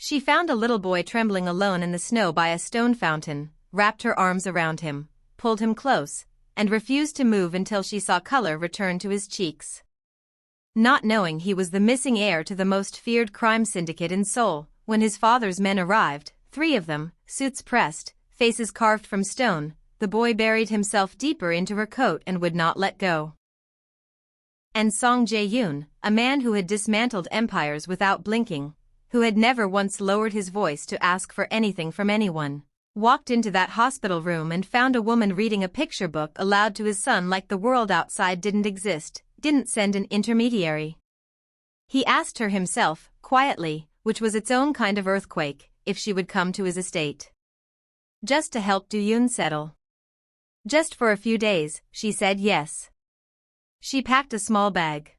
She found a little boy trembling alone in the snow by a stone fountain, wrapped her arms around him, pulled him close, and refused to move until she saw color return to his cheeks. Not knowing he was the missing heir to the most feared crime syndicate in Seoul, when his father's men arrived, 3 of them, suits pressed, faces carved from stone, the boy buried himself deeper into her coat and would not let go. And Song Jae-yoon, a man who had dismantled empires without blinking, who had never once lowered his voice to ask for anything from anyone, walked into that hospital room and found a woman reading a picture book aloud to his son like the world outside didn't exist, didn't send an intermediary. He asked her himself, quietly, which was its own kind of earthquake, if she would come to his estate. Just to help Do-yoon settle. Just for a few days, she said yes. She packed a small bag.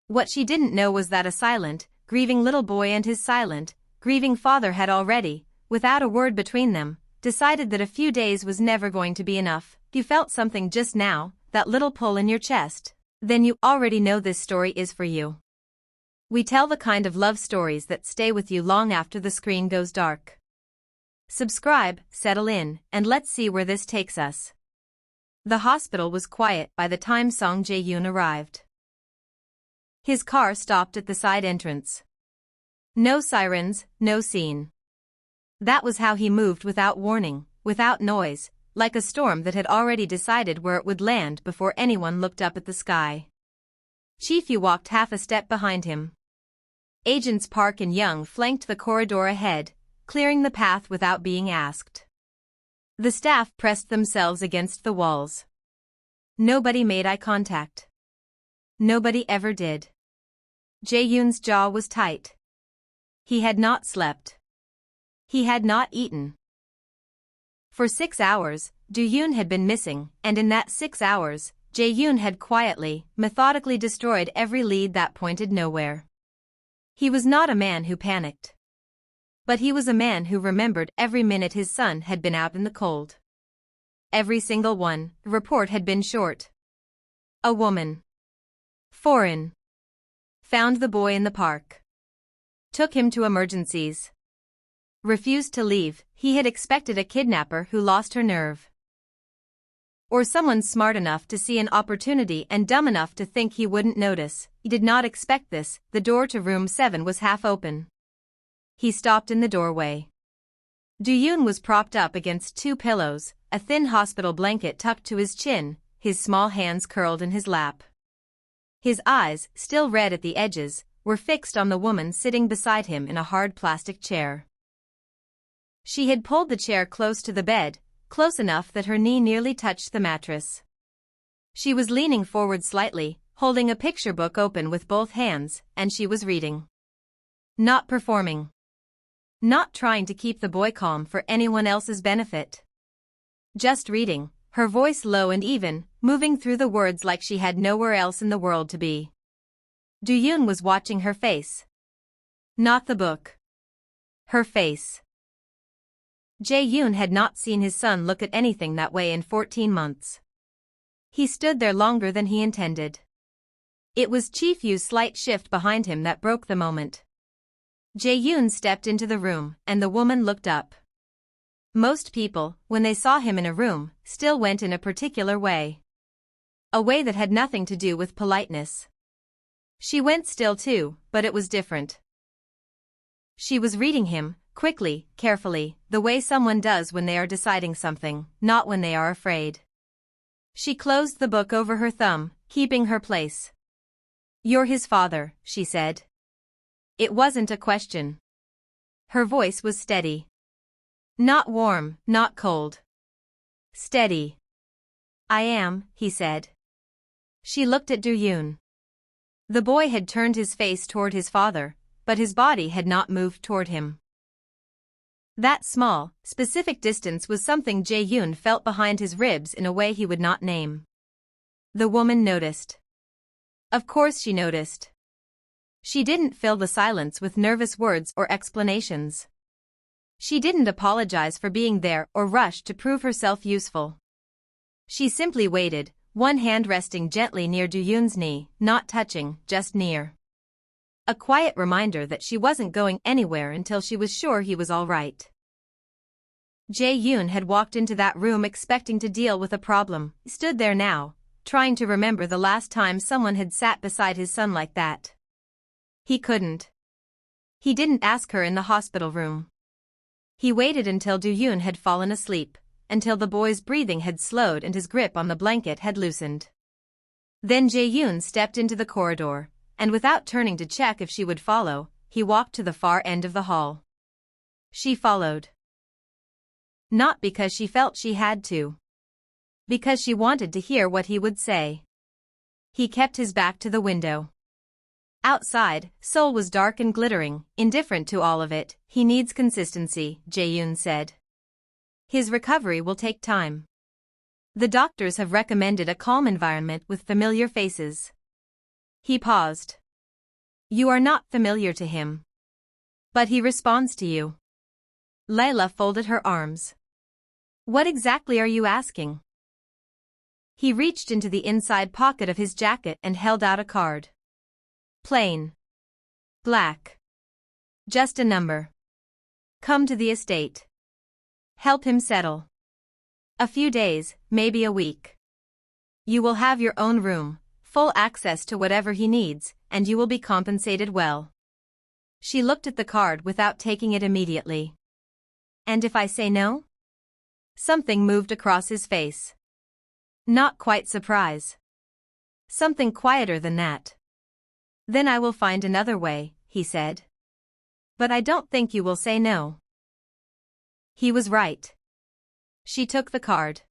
What she didn't know was that a silent, grieving little boy and his silent, grieving father had already, without a word between them, decided that a few days was never going to be enough. You felt something just now, that little pull in your chest. Then you already know this story is for you. We tell the kind of love stories that stay with you long after the screen goes dark. Subscribe, settle in, and let's see where this takes us. The hospital was quiet by the time Song Jae-yoon arrived. His car stopped at the side entrance. No sirens, no scene. That was how he moved without warning, without noise, like a storm that had already decided where it would land before anyone looked up at the sky. Chief Yu walked half a step behind him. Agents Park and Young flanked the corridor ahead, clearing the path without being asked. The staff pressed themselves against the walls. Nobody made eye contact. Nobody ever did. Jae-yoon's jaw was tight. He had not slept. He had not eaten. For 6 hours, Do-yoon had been missing, and in that 6 hours, Jae-yoon had quietly, methodically destroyed every lead that pointed nowhere. He was not a man who panicked. But he was a man who remembered every minute his son had been out in the cold. Every single one. The report had been short. A woman. Foreign. Found the boy in the park. Took him to emergencies. Refused to leave. He had expected a kidnapper who lost her nerve. Or someone smart enough to see an opportunity and dumb enough to think he wouldn't notice. He did not expect this. The door to room 7 was half open. He stopped in the doorway. Do-yoon was propped up against 2 pillows, a thin hospital blanket tucked to his chin, his small hands curled in his lap. His eyes, still red at the edges, were fixed on the woman sitting beside him in a hard plastic chair. She had pulled the chair close to the bed, close enough that her knee nearly touched the mattress. She was leaning forward slightly, holding a picture book open with both hands, and she was reading. Not performing. Not trying to keep the boy calm for anyone else's benefit. Just reading, her voice low and even, moving through the words like she had nowhere else in the world to be. Do-yoon was watching her face. Not the book. Her face. Jae-yoon had not seen his son look at anything that way in 14 months. He stood there longer than he intended. It was Chief Yu's slight shift behind him that broke the moment. Jae-yoon stepped into the room, and the woman looked up. Most people, when they saw him in a room, still went in a particular way. A way that had nothing to do with politeness. She went still too, but it was different. She was reading him, quickly, carefully, the way someone does when they are deciding something, not when they are afraid. She closed the book over her thumb, keeping her place. "You're his father," she said. It wasn't a question. Her voice was steady. Not warm, not cold. Steady. "I am," he said. She looked at Do-yoon. The boy had turned his face toward his father, but his body had not moved toward him. That small, specific distance was something Jae-yoon felt behind his ribs in a way he would not name. The woman noticed. Of course she noticed. She didn't fill the silence with nervous words or explanations. She didn't apologize for being there or rush to prove herself useful. She simply waited, one hand resting gently near Do-yoon's knee, not touching, just near. A quiet reminder that she wasn't going anywhere until she was sure he was all right. Jae-yoon had walked into that room expecting to deal with a problem. He stood there now, trying to remember the last time someone had sat beside his son like that. He couldn't. He didn't ask her in the hospital room. He waited until Do-yoon had fallen asleep, until the boy's breathing had slowed and his grip on the blanket had loosened. Then Jae-yoon stepped into the corridor, and without turning to check if she would follow, he walked to the far end of the hall. She followed. Not because she felt she had to. Because she wanted to hear what he would say. He kept his back to the window. Outside, Seoul was dark and glittering, indifferent to all of it. He needs consistency, Jae-yoon said. His recovery will take time. The doctors have recommended a calm environment with familiar faces. He paused. You are not familiar to him. But he responds to you. Layla folded her arms. What exactly are you asking? He reached into the inside pocket of his jacket and held out a card. Plain. Black. Just a number. Come to the estate. Help him settle. A few days, maybe a week. You will have your own room, full access to whatever he needs, and you will be compensated well. She looked at the card without taking it immediately. And if I say no? Something moved across his face. Not quite surprise. Something quieter than that. Then I will find another way, he said. But I don't think you will say no. He was right. She took the card.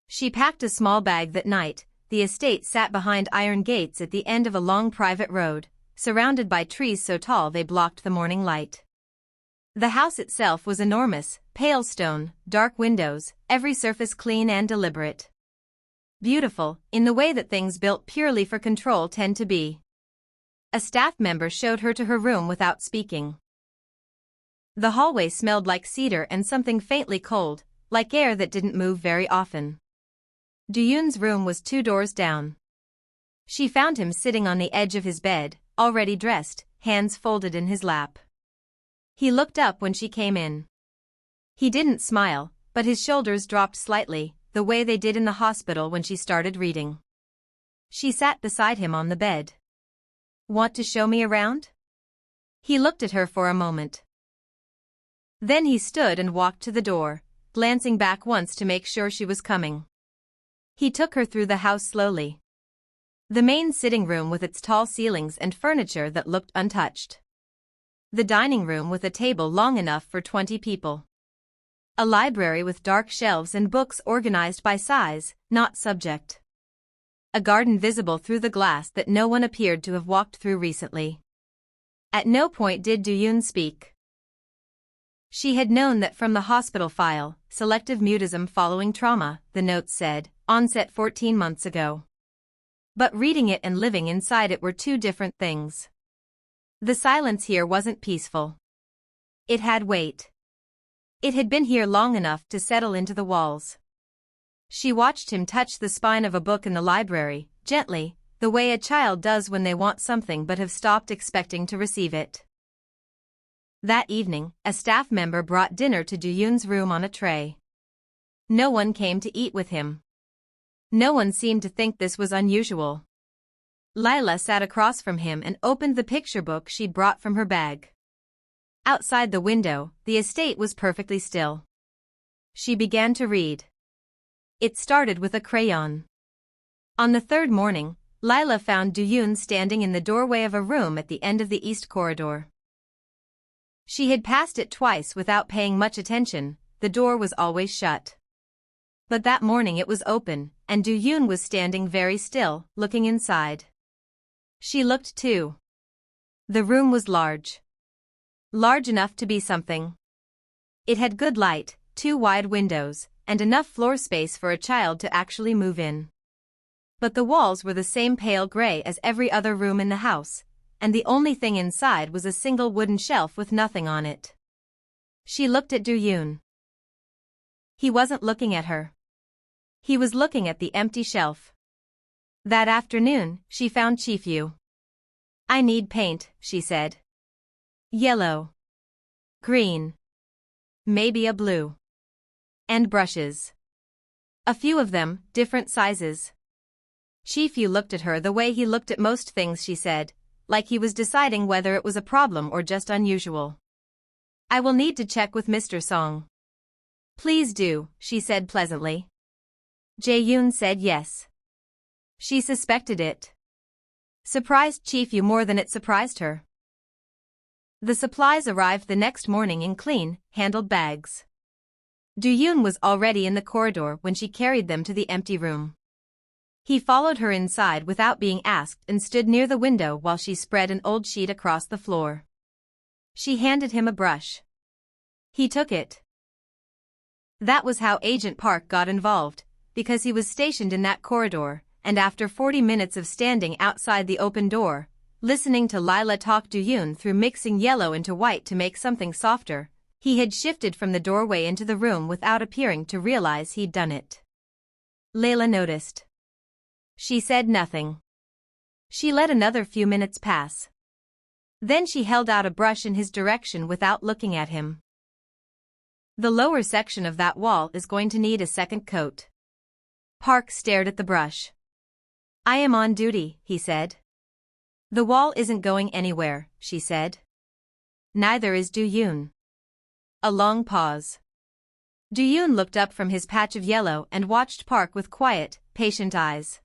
She packed a small bag that night. The estate sat behind iron gates at the end of a long private road, surrounded by trees so tall they blocked the morning light. The house itself was enormous, pale stone, dark windows, every surface clean and deliberate. Beautiful, in the way that things built purely for control tend to be. A staff member showed her to her room without speaking. The hallway smelled like cedar and something faintly cold, like air that didn't move very often. Do-yoon's room was 2 doors down. She found him sitting on the edge of his bed, already dressed, hands folded in his lap. He looked up when she came in. He didn't smile, but his shoulders dropped slightly, the way they did in the hospital when she started reading. She sat beside him on the bed. Want to show me around? He looked at her for a moment. Then he stood and walked to the door, glancing back once to make sure she was coming. He took her through the house slowly. The main sitting room with its tall ceilings and furniture that looked untouched. The dining room with a table long enough for 20 people. A library with dark shelves and books organized by size, not subject. A garden visible through the glass that no one appeared to have walked through recently. At no point did Do-yoon speak. She had known that from the hospital file, selective mutism following trauma, the notes said, onset 14 months ago. But reading it and living inside it were 2 different things. The silence here wasn't peaceful. It had weight. It had been here long enough to settle into the walls. She watched him touch the spine of a book in the library, gently, the way a child does when they want something but have stopped expecting to receive it. That evening, a staff member brought dinner to Do-yoon's room on a tray. No one came to eat with him. No one seemed to think this was unusual. Lila sat across from him and opened the picture book she'd brought from her bag. Outside the window, the estate was perfectly still. She began to read. It started with a crayon. On the 3rd morning, Lila found Do-yoon standing in the doorway of a room at the end of the east corridor. She had passed it twice without paying much attention, the door was always shut. But that morning it was open, and Do-yoon was standing very still, looking inside. She looked too. The room was large. Large enough to be something. It had good light, 2 wide windows, and enough floor space for a child to actually move in. But the walls were the same pale gray as every other room in the house, and the only thing inside was a single wooden shelf with nothing on it. She looked at Do-yoon. He wasn't looking at her. He was looking at the empty shelf. That afternoon, she found Chief-yu. I need paint, she said. Yellow. Green. Maybe a blue. And brushes. A few of them, different sizes. Chief-yu looked at her the way he looked at most things she said, like he was deciding whether it was a problem or just unusual. I will need to check with Mr. Song. Please do, she said pleasantly. Jae-yoon said yes. She suspected it. Surprised Chief-yu more than it surprised her. The supplies arrived the next morning in clean, handled bags. Do-yoon was already in the corridor when she carried them to the empty room. He followed her inside without being asked and stood near the window while she spread an old sheet across the floor. She handed him a brush. He took it. That was how Agent Park got involved, because he was stationed in that corridor, and after 40 minutes of standing outside the open door, listening to Lila talk Do-yoon through mixing yellow into white to make something softer, he had shifted from the doorway into the room without appearing to realize he'd done it. Layla noticed. She said nothing. She let another few minutes pass. Then she held out a brush in his direction without looking at him. The lower section of that wall is going to need a second coat. Park stared at the brush. I am on duty, he said. The wall isn't going anywhere, she said. Neither is Do-yoon. A long pause. Do-yoon looked up from his patch of yellow and watched Park with quiet, patient eyes.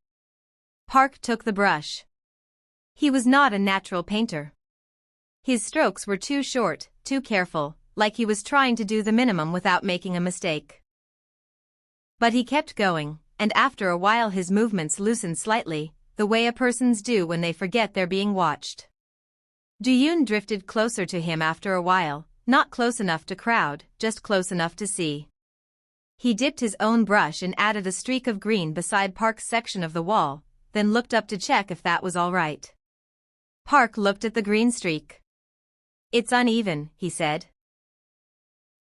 Park took the brush. He was not a natural painter. His strokes were too short, too careful, like he was trying to do the minimum without making a mistake. But he kept going, and after a while his movements loosened slightly, the way a person's do when they forget they're being watched. Do-yoon drifted closer to him after a while, not close enough to crowd, just close enough to see. He dipped his own brush and added a streak of green beside Park's section of the wall, then looked up to check if that was all right. Park looked at the green streak. It's uneven, he said.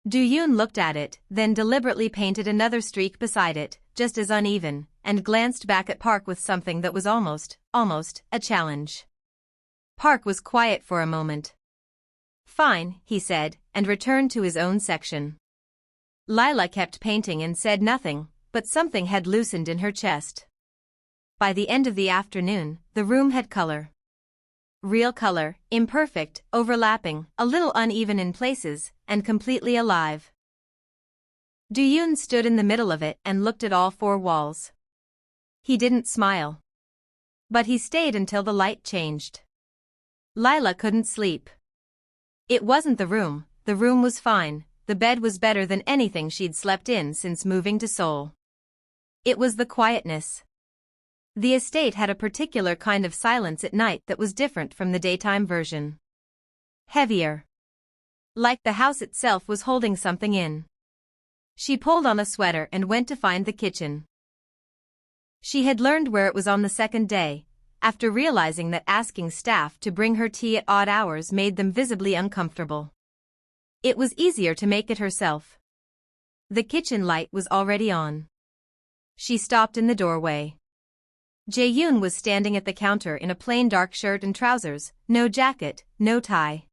Do-yoon looked at it, then deliberately painted another streak beside it, just as uneven, and glanced back at Park with something that was almost a challenge. Park was quiet for a moment. Fine, he said, and returned to his own section. Lila kept painting and said nothing, but something had loosened in her chest. By the end of the afternoon, the room had color. Real color, imperfect, overlapping, a little uneven in places, and completely alive. Do-yoon stood in the middle of it and looked at all four walls. He didn't smile. But he stayed until the light changed. Lila couldn't sleep. It wasn't the room was fine, the bed was better than anything she'd slept in since moving to Seoul. It was the quietness. The estate had a particular kind of silence at night that was different from the daytime version. Heavier. Like the house itself was holding something in. She pulled on a sweater and went to find the kitchen. She had learned where it was on the second day, after realizing that asking staff to bring her tea at odd hours made them visibly uncomfortable. It was easier to make it herself. The kitchen light was already on. She stopped in the doorway. Jae-yoon was standing at the counter in a plain dark shirt and trousers, no jacket, no tie.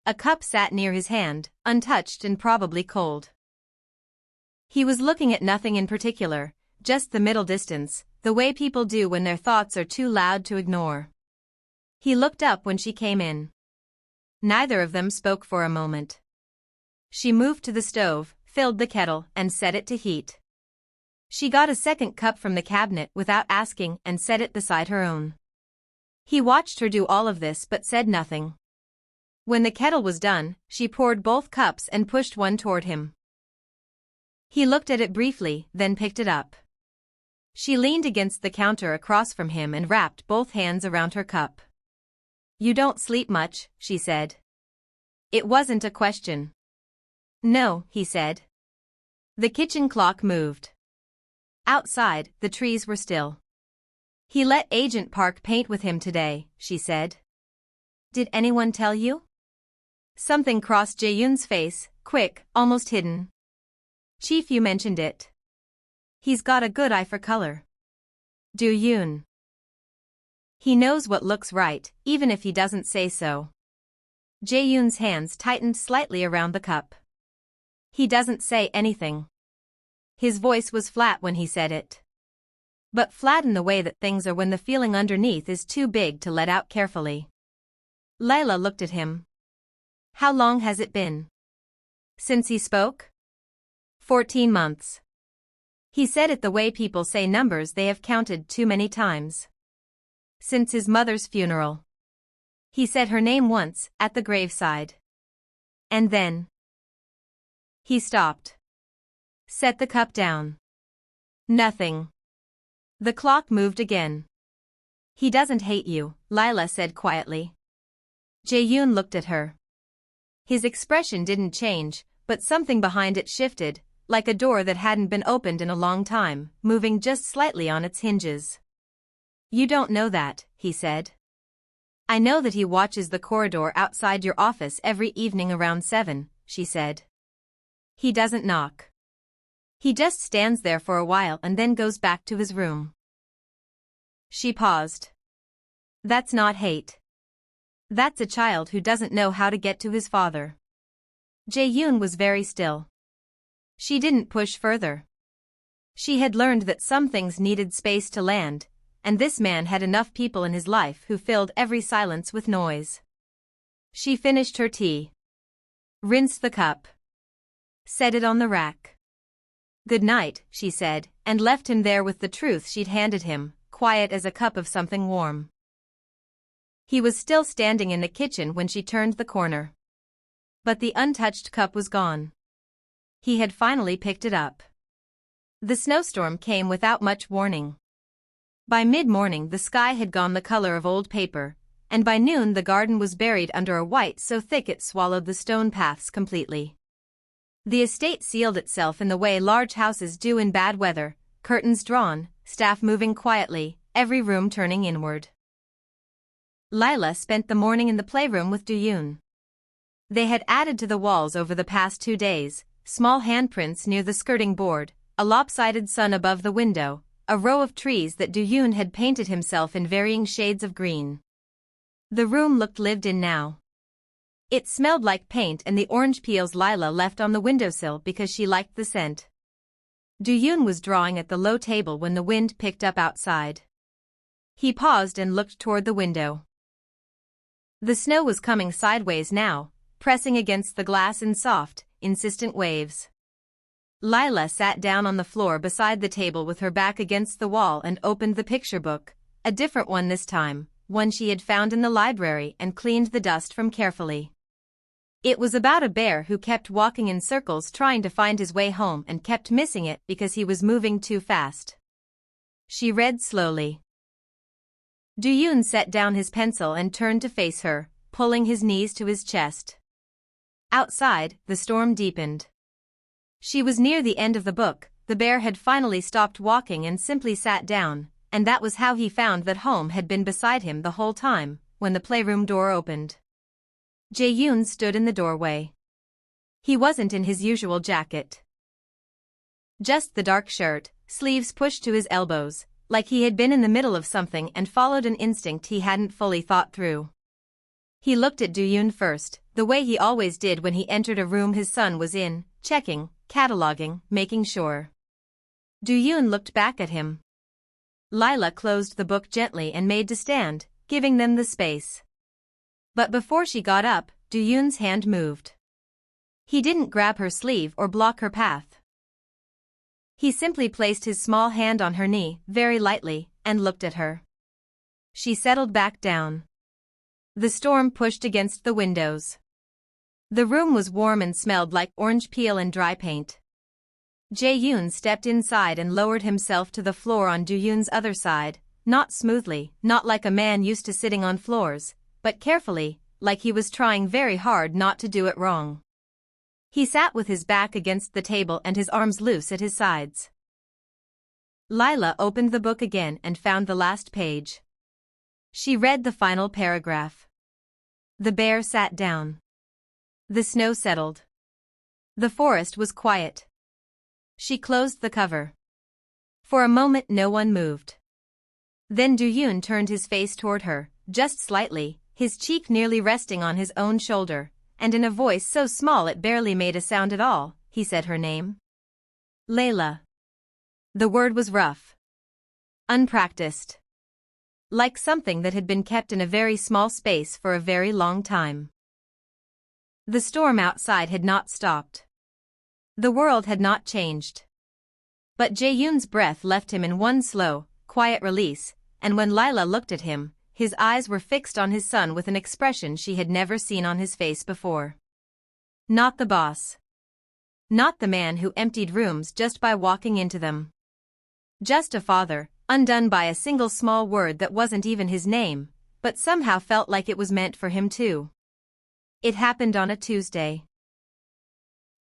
A cup sat near his hand, untouched and probably cold. He was looking at nothing in particular, just the middle distance, the way people do when their thoughts are too loud to ignore. He looked up when she came in. Neither of them spoke for a moment. She moved to the stove, filled the kettle, and set it to heat. She got a second cup from the cabinet without asking and set it beside her own. He watched her do all of this but said nothing. When the kettle was done, she poured both cups and pushed one toward him. He looked at it briefly, then picked it up. She leaned against the counter across from him and wrapped both hands around her cup. You don't sleep much, she said. It wasn't a question. No, he said. The kitchen clock moved. Outside, the trees were still. He let Agent Park paint with him today, she said. Did anyone tell you? Something crossed Jae-yoon's face, quick, almost hidden. Chief, you mentioned it. He's got a good eye for color. Do-yoon. He knows what looks right, even if he doesn't say so. Jae-yoon's hands tightened slightly around the cup. He doesn't say anything. His voice was flat when he said it. But flat in the way that things are when the feeling underneath is too big to let out carefully. Lila looked at him. How long has it been since he spoke? 14 months. He said it the way people say numbers they have counted too many times. Since his mother's funeral. He said her name once, at the graveside. And then he stopped. Set the cup down. Nothing. The clock moved again. He doesn't hate you, Lila said quietly. Jae-yoon looked at her. His expression didn't change, but something behind it shifted, like a door that hadn't been opened in a long time, moving just slightly on its hinges. You don't know that, he said. I know that he watches the corridor outside your office every evening around 7, she said. He doesn't knock. He just stands there for a while and then goes back to his room. She paused. That's not hate. That's a child who doesn't know how to get to his father. Jae-yoon was very still. She didn't push further. She had learned that some things needed space to land, and this man had enough people in his life who filled every silence with noise. She finished her tea. Rinsed the cup. Set it on the rack. Good night, she said, and left him there with the truth she'd handed him, quiet as a cup of something warm. He was still standing in the kitchen when she turned the corner. But the untouched cup was gone. He had finally picked it up. The snowstorm came without much warning. By mid-morning the sky had gone the color of old paper, and by noon the garden was buried under a white so thick it swallowed the stone paths completely. The estate sealed itself in the way large houses do in bad weather, curtains drawn, staff moving quietly, every room turning inward. Lila spent the morning in the playroom with Do-yoon. They had added to the walls over the past 2 days, small handprints near the skirting board, a lopsided sun above the window, a row of trees that Do-yoon had painted himself in varying shades of green. The room looked lived in now. It smelled like paint and the orange peels Lila left on the windowsill because she liked the scent. Do-yoon was drawing at the low table when the wind picked up outside. He paused and looked toward the window. The snow was coming sideways now, pressing against the glass in soft, insistent waves. Lila sat down on the floor beside the table with her back against the wall and opened the picture book, a different one this time, one she had found in the library and cleaned the dust from carefully. It was about a bear who kept walking in circles trying to find his way home and kept missing it because he was moving too fast. She read slowly. Do-yoon set down his pencil and turned to face her, pulling his knees to his chest. Outside, the storm deepened. She was near the end of the book, the bear had finally stopped walking and simply sat down, and that was how he found that home had been beside him the whole time, when the playroom door opened. Jae-yoon stood in the doorway. He wasn't in his usual jacket. Just the dark shirt, sleeves pushed to his elbows, like he had been in the middle of something and followed an instinct he hadn't fully thought through. He looked at Do-yoon first, the way he always did when he entered a room his son was in, checking, cataloging, making sure. Do-yoon looked back at him. Lila closed the book gently and made to stand, giving them the space. But before she got up, Do-yoon's hand moved. He didn't grab her sleeve or block her path. He simply placed his small hand on her knee, very lightly, and looked at her. She settled back down. The storm pushed against the windows. The room was warm and smelled like orange peel and dry paint. Jae-yoon stepped inside and lowered himself to the floor on Do-yoon's other side, not smoothly, not like a man used to sitting on floors, but carefully, like he was trying very hard not to do it wrong. He sat with his back against the table and his arms loose at his sides. Lila opened the book again and found the last page. She read the final paragraph. The bear sat down. The snow settled. The forest was quiet. She closed the cover. For a moment no one moved. Then Do-yoon turned his face toward her, just slightly, his cheek nearly resting on his own shoulder, and in a voice so small it barely made a sound at all, he said her name. Layla. The word was rough. Unpracticed. Like something that had been kept in a very small space for a very long time. The storm outside had not stopped. The world had not changed. But Jae-yoon's breath left him in one slow, quiet release, and when Lila looked at him, his eyes were fixed on his son with an expression she had never seen on his face before. Not the boss. Not the man who emptied rooms just by walking into them. Just a father, undone by a single small word that wasn't even his name, but somehow felt like it was meant for him too. It happened on a Tuesday.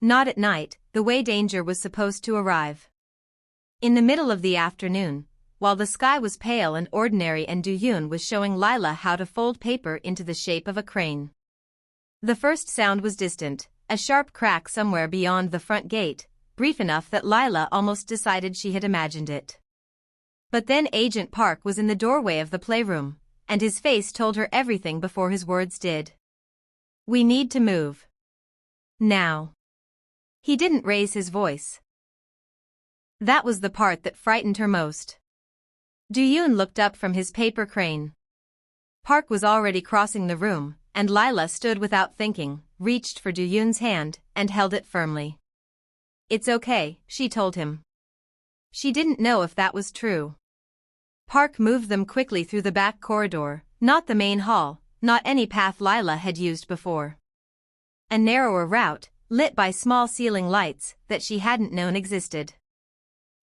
Not at night, the way danger was supposed to arrive. In the middle of the afternoon, while the sky was pale and ordinary and Do-yoon was showing Lila how to fold paper into the shape of a crane. The first sound was distant, a sharp crack somewhere beyond the front gate, brief enough that Lila almost decided she had imagined it. But then Agent Park was in the doorway of the playroom, and his face told her everything before his words did. We need to move. Now. He didn't raise his voice. That was the part that frightened her most. Do-yoon looked up from his paper crane. Park was already crossing the room, and Lila stood without thinking, reached for Do-yoon's hand, and held it firmly. It's okay, she told him. She didn't know if that was true. Park moved them quickly through the back corridor, not the main hall, not any path Lila had used before. A narrower route, lit by small ceiling lights that she hadn't known existed.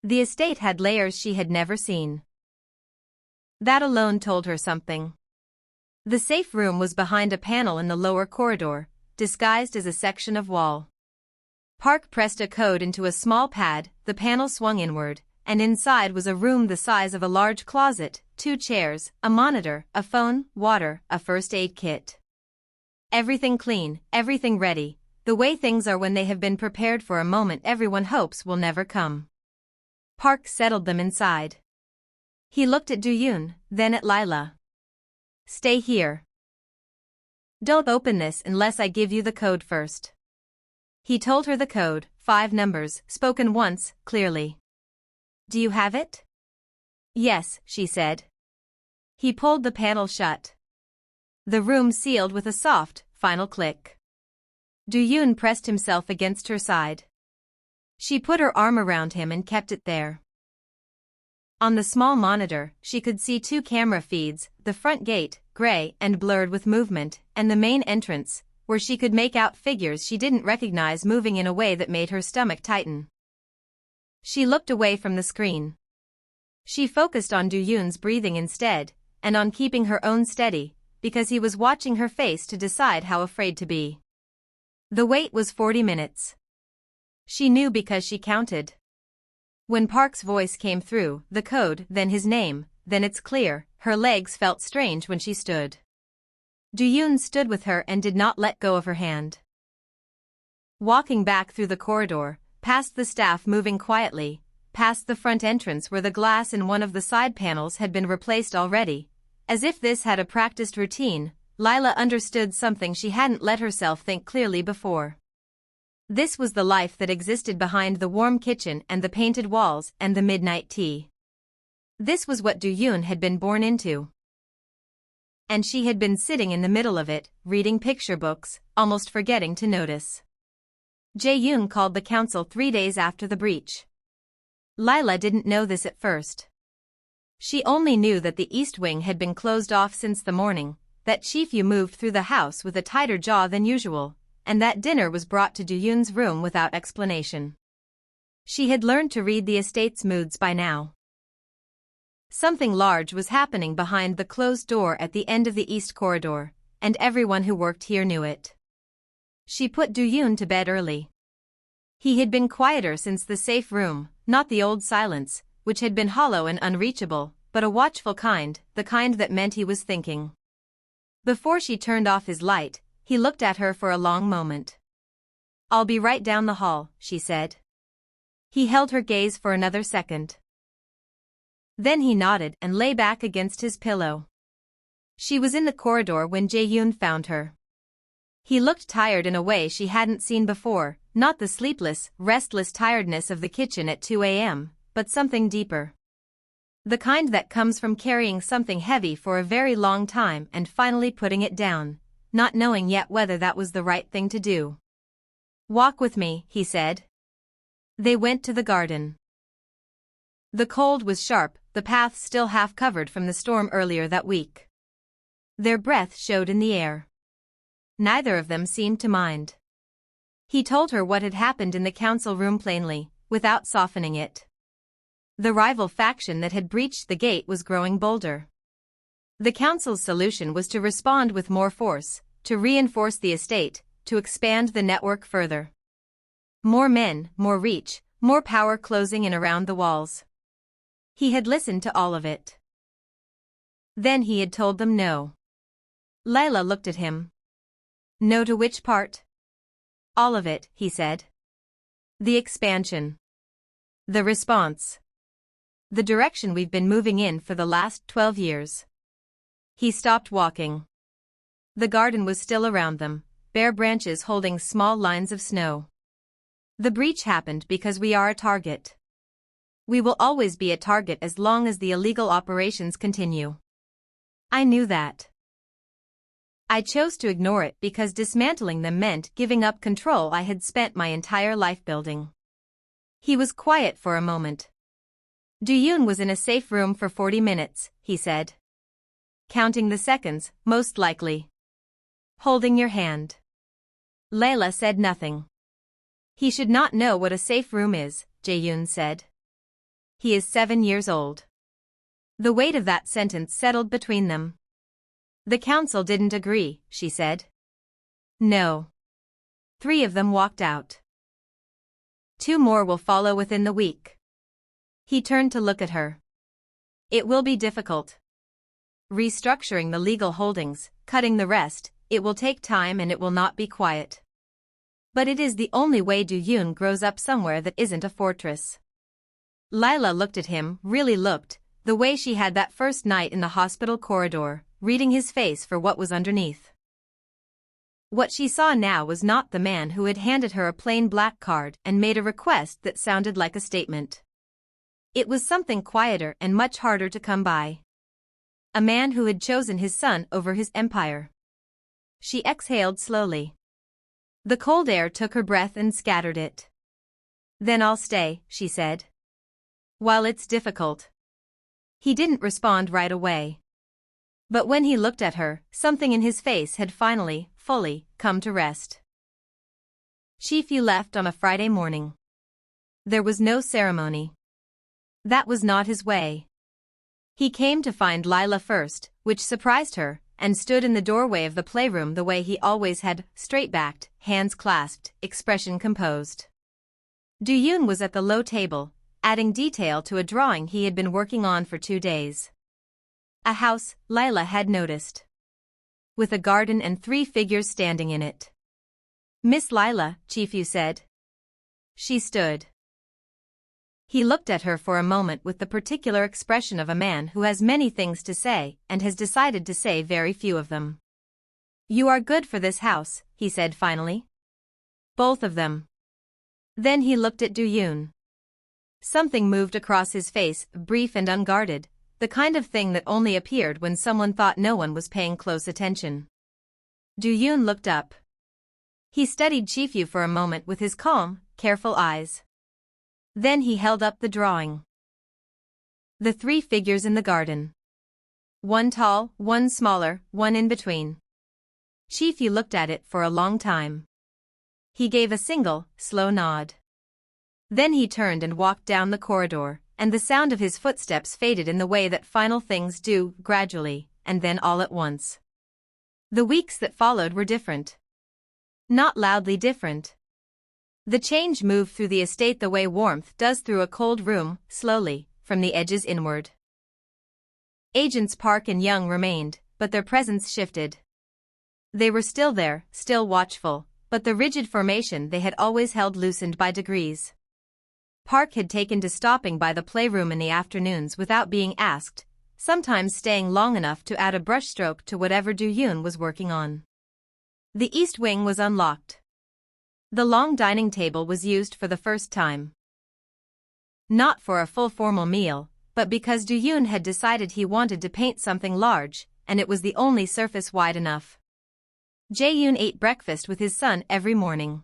The estate had layers she had never seen. That alone told her something. The safe room was behind a panel in the lower corridor, disguised as a section of wall. Park pressed a code into a small pad, the panel swung inward, and inside was a room the size of a large closet, 2 chairs, a monitor, a phone, water, a first aid kit. Everything clean, everything ready, the way things are when they have been prepared for a moment everyone hopes will never come. Park settled them inside. He looked at Do-yoon, then at Lila. Stay here. Don't open this unless I give you the code first. He told her the code, 5 numbers, spoken once, clearly. Do you have it? Yes, she said. He pulled the panel shut. The room sealed with a soft, final click. Do-yoon pressed himself against her side. She put her arm around him and kept it there. On the small monitor, she could see 2 camera feeds, the front gate, gray and blurred with movement, and the main entrance, where she could make out figures she didn't recognize moving in a way that made her stomach tighten. She looked away from the screen. She focused on Do-yoon's breathing instead, and on keeping her own steady, because he was watching her face to decide how afraid to be. The wait was 40 minutes. She knew because she counted. When Park's voice came through, the code, then his name, then it's clear, her legs felt strange when she stood. Do-yoon stood with her and did not let go of her hand. Walking back through the corridor, past the staff moving quietly, past the front entrance where the glass in one of the side panels had been replaced already, as if this had a practiced routine, Lila understood something she hadn't let herself think clearly before. This was the life that existed behind the warm kitchen and the painted walls and the midnight tea. This was what Do-yoon had been born into. And she had been sitting in the middle of it, reading picture books, almost forgetting to notice. Jae-yoon called the council 3 days after the breach. Lila didn't know this at first. She only knew that the East Wing had been closed off since the morning, that Chief Yu moved through the house with a tighter jaw than usual, and that dinner was brought to Do-yoon's room without explanation. She had learned to read the estate's moods by now. Something large was happening behind the closed door at the end of the east corridor, and everyone who worked here knew it. She put Do-yoon to bed early. He had been quieter since the safe room, not the old silence, which had been hollow and unreachable, but a watchful kind, the kind that meant he was thinking. Before she turned off his light, he looked at her for a long moment. I'll be right down the hall, she said. He held her gaze for another second. Then he nodded and lay back against his pillow. She was in the corridor when Jae-yoon found her. He looked tired in a way she hadn't seen before, not the sleepless, restless tiredness of the kitchen at 2 a.m., but something deeper. The kind that comes from carrying something heavy for a very long time and finally putting it down, not knowing yet whether that was the right thing to do. "Walk with me," he said. They went to the garden. The cold was sharp, the path still half covered from the storm earlier that week. Their breath showed in the air. Neither of them seemed to mind. He told her what had happened in the council room plainly, without softening it. The rival faction that had breached the gate was growing bolder. The council's solution was to respond with more force, to reinforce the estate, to expand the network further. More men, more reach, more power closing in around the walls. He had listened to all of it. Then he had told them no. Lila looked at him. "No to which part?" "All of it," he said. "The expansion. The response. The direction we've been moving in for the last 12 years. He stopped walking. The garden was still around them, bare branches holding small lines of snow. "The breach happened because we are a target. We will always be a target as long as the illegal operations continue. I knew that. I chose to ignore it because dismantling them meant giving up control I had spent my entire life building." He was quiet for a moment. "Do-yoon was in a safe room for 40 minutes, he said. "Counting the seconds, most likely. Holding your hand." Layla said nothing. "He should not know what a safe room is," Jae-yoon said. "He is 7 years old." The weight of that sentence settled between them. "The council didn't agree," she said. "No." 3 of them walked out. 2 more will follow within the week. He turned to look at her. "It will be difficult. Restructuring the legal holdings, cutting the rest, it will take time and it will not be quiet. But it is the only way Do-yoon grows up somewhere that isn't a fortress." Lila looked at him, really looked, the way she had that first night in the hospital corridor, reading his face for what was underneath. What she saw now was not the man who had handed her a plain black card and made a request that sounded like a statement. It was something quieter and much harder to come by. A man who had chosen his son over his empire. She exhaled slowly. The cold air took her breath and scattered it. "Then I'll stay," she said. "While it's difficult." He didn't respond right away. But when he looked at her, something in his face had finally, fully, come to rest. Chief-yu left on a Friday morning. There was no ceremony. That was not his way. He came to find Lila first, which surprised her, and stood in the doorway of the playroom the way he always had, straight-backed, hands clasped, expression composed. Do-yoon was at the low table, adding detail to a drawing he had been working on for 2 days. A house, Lila had noticed. With a garden and 3 figures standing in it. "Miss Lila," Chief-yu said. She stood. He looked at her for a moment with the particular expression of a man who has many things to say and has decided to say very few of them. "You are good for this house," he said finally. "Both of them." Then he looked at Do-yoon. Something moved across his face, brief and unguarded, the kind of thing that only appeared when someone thought no one was paying close attention. Do-yoon looked up. He studied Chief-yu for a moment with his calm, careful eyes. Then he held up the drawing. The 3 figures in the garden. One tall, one smaller, one in between. Chief-yu looked at it for a long time. He gave a single, slow nod. Then he turned and walked down the corridor, and the sound of his footsteps faded in the way that final things do, gradually, and then all at once. The weeks that followed were different. Not loudly different. The change moved through the estate the way warmth does through a cold room, slowly, from the edges inward. Agents Park and Young remained, but their presence shifted. They were still there, still watchful, but the rigid formation they had always held loosened by degrees. Park had taken to stopping by the playroom in the afternoons without being asked, sometimes staying long enough to add a brushstroke to whatever Do-yoon was working on. The east wing was unlocked. The long dining table was used for the first time. Not for a full formal meal, but because Do-yoon had decided he wanted to paint something large, and it was the only surface wide enough. Jae-yoon ate breakfast with his son every morning.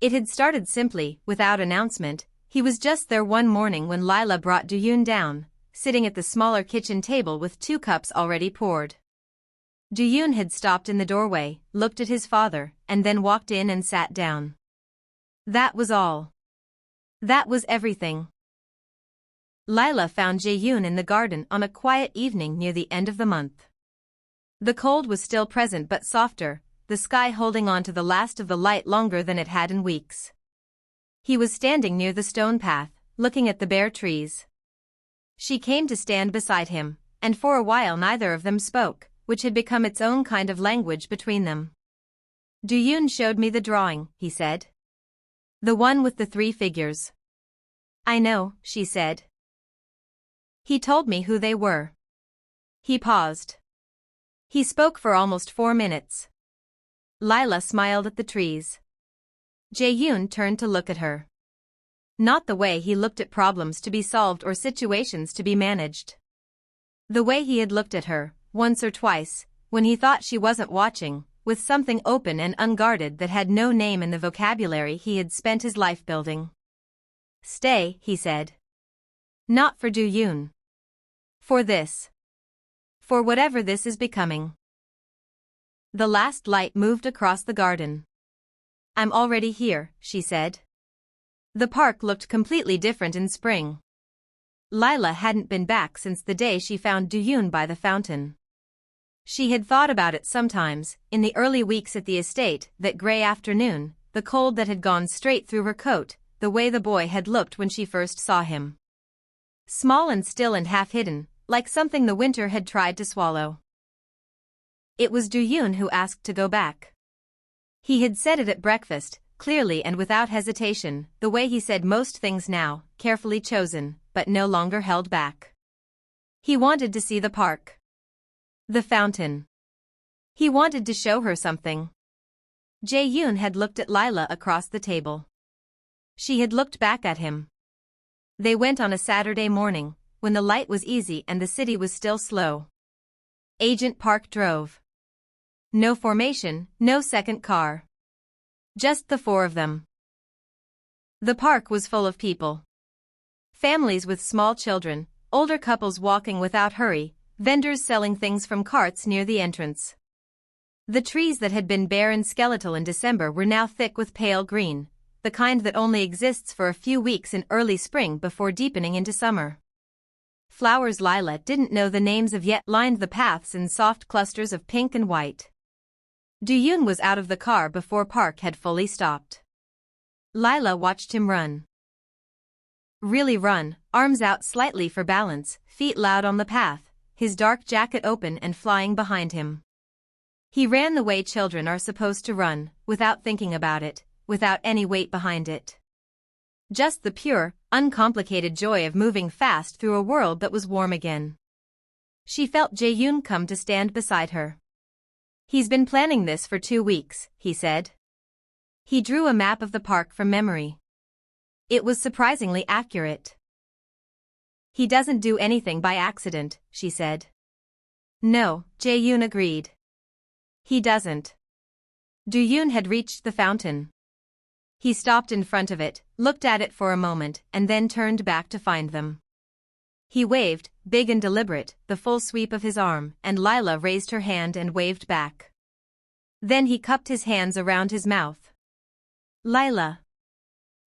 It had started simply, without announcement. He was just there one morning when Lila brought Do-yoon down, sitting at the smaller kitchen table with 2 cups already poured. Do-yoon had stopped in the doorway, looked at his father, and then walked in and sat down. That was all. That was everything. Lila found Jae-yoon in the garden on a quiet evening near the end of the month. The cold was still present but softer, the sky holding on to the last of the light longer than it had in weeks. He was standing near the stone path, looking at the bare trees. She came to stand beside him, and for a while neither of them spoke, which had become its own kind of language between them. Do-yoon showed me the drawing, he said. The one with the 3 figures. I know, she said. He told me who they were. He paused. He spoke for almost 4 minutes. Lila smiled at the trees. Jae-yoon turned to look at her. Not the way he looked at problems to be solved or situations to be managed. The way he had looked at her, once or twice, when he thought she wasn't watching, with something open and unguarded that had no name in the vocabulary he had spent his life building. Stay, he said. Not for Do-yoon. For this. For whatever this is becoming. The last light moved across the garden. I'm already here, she said. The park looked completely different in spring. Lila hadn't been back since the day she found Do-yoon by the fountain. She had thought about it sometimes, in the early weeks at the estate, that gray afternoon, the cold that had gone straight through her coat, the way the boy had looked when she first saw him. Small and still and half-hidden, like something the winter had tried to swallow. It was Do-yoon who asked to go back. He had said it at breakfast, clearly and without hesitation, the way he said most things now, carefully chosen, but no longer held back. He wanted to see the park. The fountain. He wanted to show her something. Jae-yoon had looked at Lila across the table. She had looked back at him. They went on a Saturday morning, when the light was easy and the city was still slow. Agent Park drove. No formation, no second car. Just the 4 of them. The park was full of people. Families with small children, older couples walking without hurry, vendors selling things from carts near the entrance. The trees that had been bare and skeletal in December were now thick with pale green, the kind that only exists for a few weeks in early spring before deepening into summer. Flowers Lila didn't know the names of yet lined the paths in soft clusters of pink and white. Do-yoon was out of the car before Park had fully stopped. Lila watched him run. Really run, arms out slightly for balance, feet loud on the path, his dark jacket open and flying behind him. He ran the way children are supposed to run, without thinking about it, without any weight behind it. Just the pure, uncomplicated joy of moving fast through a world that was warm again. She felt Jae-yoon come to stand beside her. He's been planning this for 2 weeks, he said. He drew a map of the park from memory. It was surprisingly accurate. He doesn't do anything by accident, she said. No, Jae-yoon agreed. He doesn't. Do-yoon had reached the fountain. He stopped in front of it, looked at it for a moment, and then turned back to find them. He waved, big and deliberate, the full sweep of his arm, and Lila raised her hand and waved back. Then he cupped his hands around his mouth. Lila.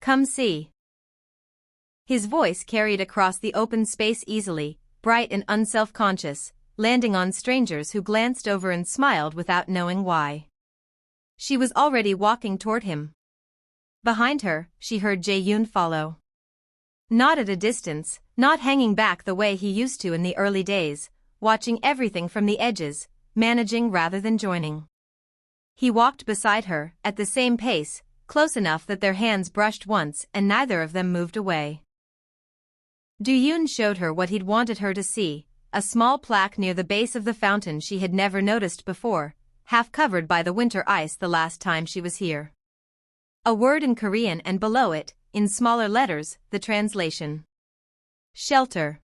Come see. His voice carried across the open space easily, bright and unself-conscious, landing on strangers who glanced over and smiled without knowing why. She was already walking toward him. Behind her, she heard Jae-yoon follow. Not at a distance, not hanging back the way he used to in the early days, watching everything from the edges, managing rather than joining. He walked beside her, at the same pace, close enough that their hands brushed once and neither of them moved away. Do-yoon showed her what he'd wanted her to see, a small plaque near the base of the fountain she had never noticed before, half covered by the winter ice the last time she was here. A word in Korean and below it, in smaller letters, the translation. Shelter.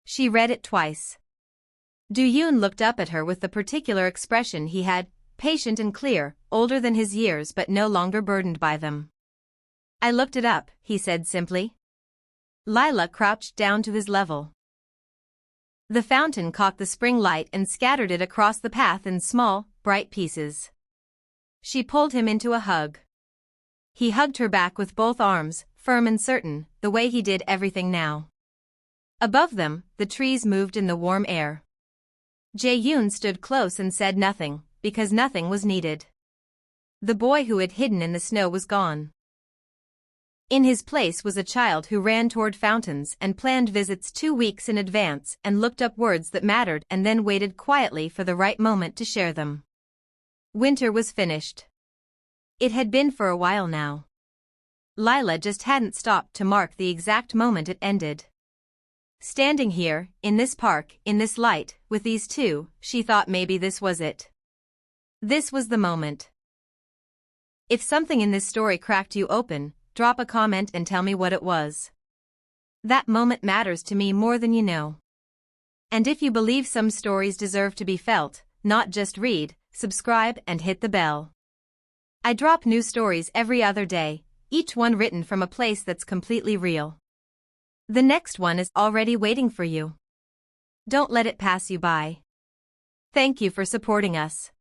She read it twice. Do-yoon looked up at her with the particular expression he had, patient and clear, older than his years but no longer burdened by them. I looked it up, he said simply. Lila crouched down to his level. The fountain caught the spring light and scattered it across the path in small, bright pieces. She pulled him into a hug. He hugged her back with both arms, firm and certain, the way he did everything now. Above them, the trees moved in the warm air. Jae-yoon stood close and said nothing, because nothing was needed. The boy who had hidden in the snow was gone. In his place was a child who ran toward fountains and planned visits 2 weeks in advance and looked up words that mattered and then waited quietly for the right moment to share them. Winter was finished. It had been for a while now. Lila just hadn't stopped to mark the exact moment it ended. Standing here, in this park, in this light, with these two, she thought maybe this was it. This was the moment. If something in this story cracked you open, drop a comment and tell me what it was. That moment matters to me more than you know. And if you believe some stories deserve to be felt, not just read, subscribe and hit the bell. I drop new stories every other day, each one written from a place that's completely real. The next one is already waiting for you. Don't let it pass you by. Thank you for supporting us.